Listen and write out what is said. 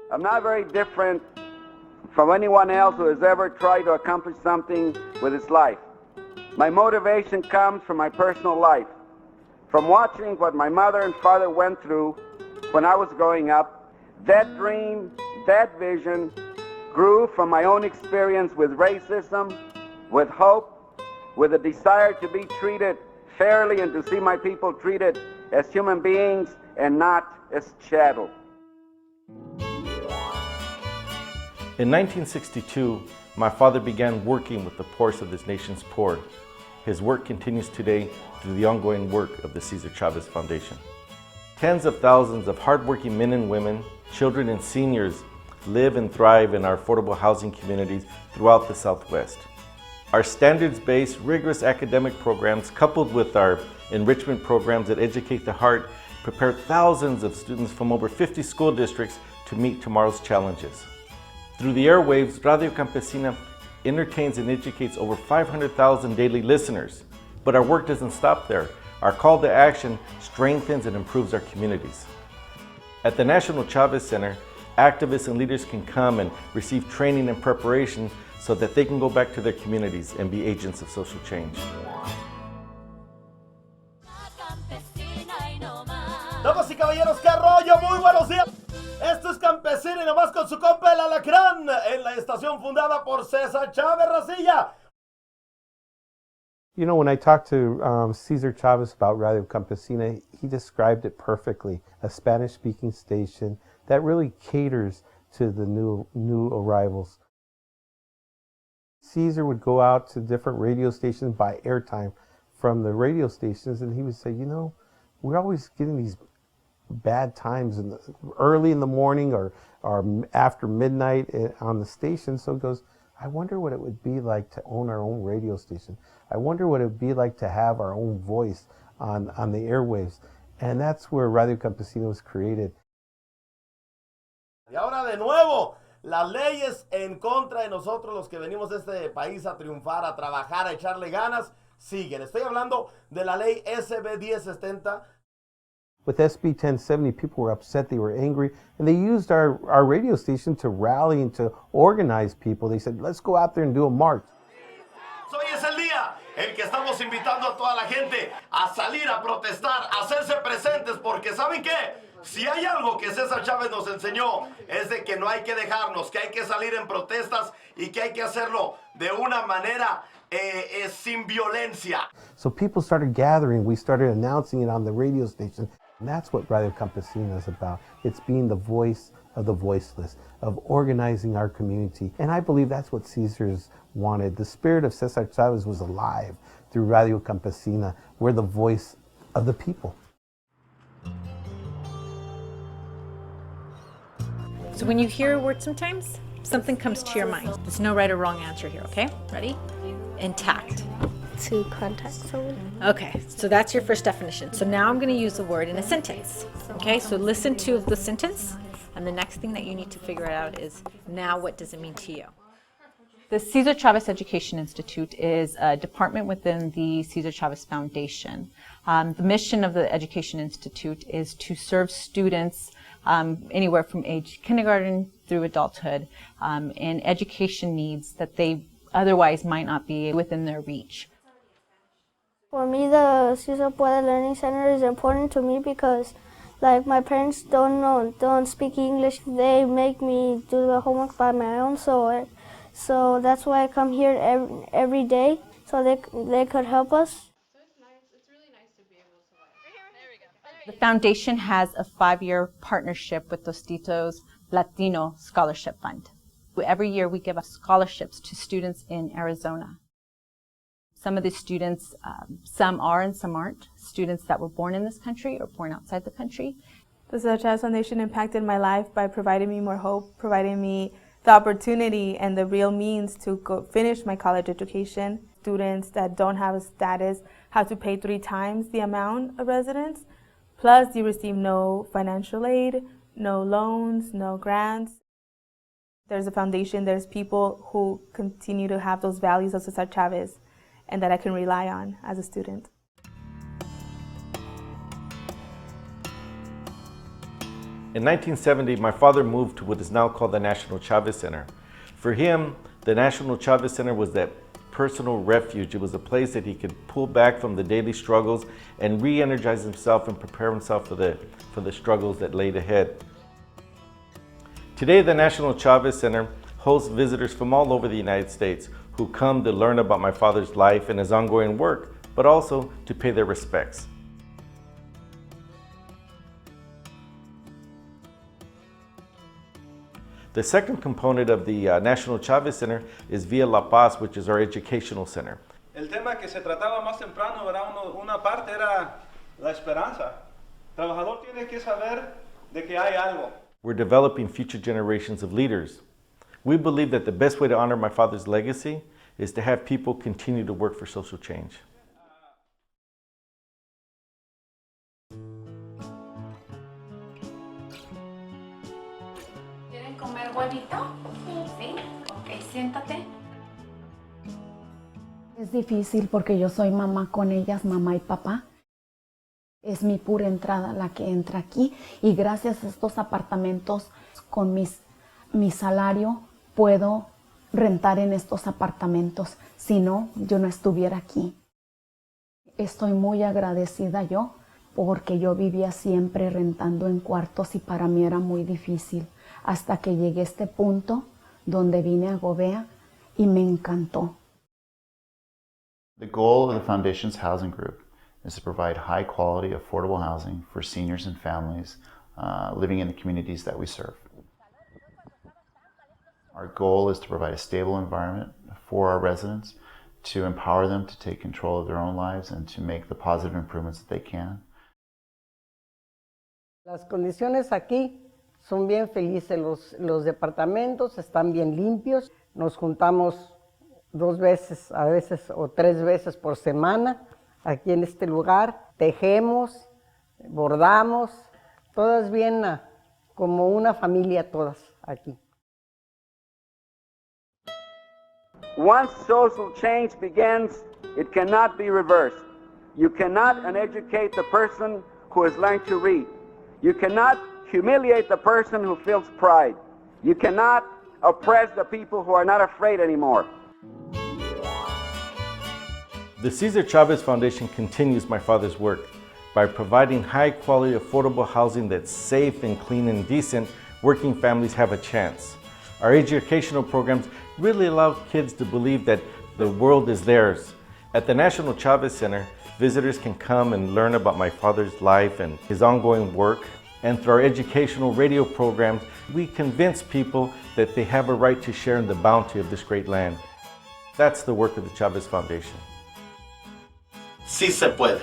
I'm not very different from anyone else who has ever tried to accomplish something with his life. My motivation comes from my personal life, from watching what my mother and father went through when I was growing up. That dream, that vision grew from my own experience with racism, with hope, with a desire to be treated fairly and to see my people treated as human beings and not as chattel. In 1962, my father began working with the poorest of this nation's poor. His work continues today through the ongoing work of the Cesar Chavez Foundation. Tens of thousands of hardworking men and women, children and seniors live and thrive in our affordable housing communities throughout the Southwest. Our standards-based, rigorous academic programs, coupled with our enrichment programs that educate the heart, prepare thousands of students from over 50 school districts to meet tomorrow's challenges. Through the airwaves, Radio Campesina entertains and educates over 500,000 daily listeners. But our work doesn't stop there. Our call to action strengthens and improves our communities. At the National Chavez Center, activists and leaders can come and receive training and preparation so that they can go back to their communities and be agents of social change. Damas y caballeros, ¿qué rollo? Muy buenos días. Esto es Campesina y nomás con su compa el Alacrán en la estación fundada por Cesar Chavez Racilla. You know, when I talked to Cesar Chavez about Radio Campesina, he described it perfectly. A Spanish-speaking station that really caters to the new arrivals. Cesar would go out to different radio stations, buy airtime from the radio stations, and he would say, you know, we're always getting these bad times early in the morning or after midnight on the station. So he goes, I wonder what it would be like to own our own radio station. I wonder what it would be like to have our own voice on the airwaves. And that's where Radio Campesina was created. Y ahora de nuevo, las leyes en contra de nosotros, los que venimos de este país a triunfar, a trabajar, a echarle ganas, siguen. Estoy hablando de la ley SB 1070. With SB 1070, people were upset, they were angry, and they used our radio station to rally and to organize people. They said, let's go out there and do a march. Hoy es el día en que estamos invitando a toda la gente a salir a protestar, a hacerse presentes, porque ¿saben qué? Si hay algo que César Chávez nos enseñó es de que no hay que dejarnos, que hay que salir en protestas y que hay que hacerlo de una manera sin violencia. So people started gathering, we started announcing it on the radio station. And that's what Radio Campesina is about. It's being the voice of the voiceless, of organizing our community. And I believe that's what Cesar's wanted. The spirit of Cesar Chavez was alive through Radio Campesina. We're the voice of the people. So when you hear a word sometimes, something comes to your mind. There's no right or wrong answer here, okay? Ready? Intact. To contact someone. Okay, so that's your first definition. So now I'm going to use the word in a sentence. Okay, so listen to the sentence, and the next thing that you need to figure out is, now what does it mean to you? The Cesar Chavez Education Institute is a department within the Cesar Chavez Foundation. The mission of the Education Institute is to serve students anywhere from age kindergarten through adulthood in education needs that they otherwise might not be within their reach. For me, the Cesar Puede Learning Center is important to me because, like, my parents don't speak English. They make me do the homework by my own, so that's why I come here every day, so they could help us. So it's nice. It's really nice to be able to There we go. The foundation has a 5-year partnership with Tostitos Latino Scholarship Fund. Every year we give scholarships to students in Arizona. Some of these students, some are and some aren't, students that were born in this country or born outside the country. The Cesar Chavez Foundation impacted my life by providing me more hope, providing me the opportunity and the real means to go finish my college education. Students that don't have a status have to pay 3 times the amount of residence, plus you receive no financial aid, no loans, no grants. There's a foundation, there's people who continue to have those values of Cesar Chavez and that I can rely on as a student. In 1970, my father moved to what is now called the National Chavez Center. For him, the National Chavez Center was that personal refuge. It was a place that he could pull back from the daily struggles and re-energize himself and prepare himself for the struggles that laid ahead. Today, the National Chavez Center hosts visitors from all over the United States who come to learn about my father's life and his ongoing work, but also to pay their respects. The second component of the National Chavez Center is Via La Paz, which is our educational center. El tema que se trataba más temprano, ¿verdad? Una parte era la esperanza. El trabajador tiene que saber de que hay algo. We're developing future generations of leaders. We believe that the best way to honor my father's legacy is to have people continue to work for social change. ¿Quieren comer huevito? Sí. Ok, siéntate. Es difícil porque yo soy mamá con ellas, mamá y papá. Es mi pura entrada la que entra aquí y gracias a estos apartamentos con mi salario puedo rentar en estos apartamentos. Si no, yo no estuviera aquí. Estoy muy agradecida yo porque yo vivía siempre rentando en cuartos y para mí era muy difícil hasta que llegué a este punto donde vine a Gobea y me encantó. The goal of the Foundation's housing group is to provide high quality, affordable housing for seniors and families living in the communities that we serve. Our goal is to provide a stable environment for our residents, to empower them to take control of their own lives and to make the positive improvements that they can. Las condiciones aquí son bien felices, los departamentos están bien limpios, nos juntamos 2 veces, a veces o 3 veces por semana aquí en este lugar, tejemos, bordamos, todas bien como una familia todas aquí. Once social change begins, it cannot be reversed. You cannot uneducate the person who has learned to read. You cannot humiliate the person who feels pride. You cannot oppress the people who are not afraid anymore. The Cesar Chavez Foundation continues my father's work by providing high-quality, affordable housing that's safe and clean and decent. Working families have a chance. Our educational programs really allow kids to believe that the world is theirs. At the National Chavez Center, visitors can come and learn about my father's life and his ongoing work. And through our educational radio programs, we convince people that they have a right to share in the bounty of this great land. That's the work of the Chavez Foundation. Sí se puede.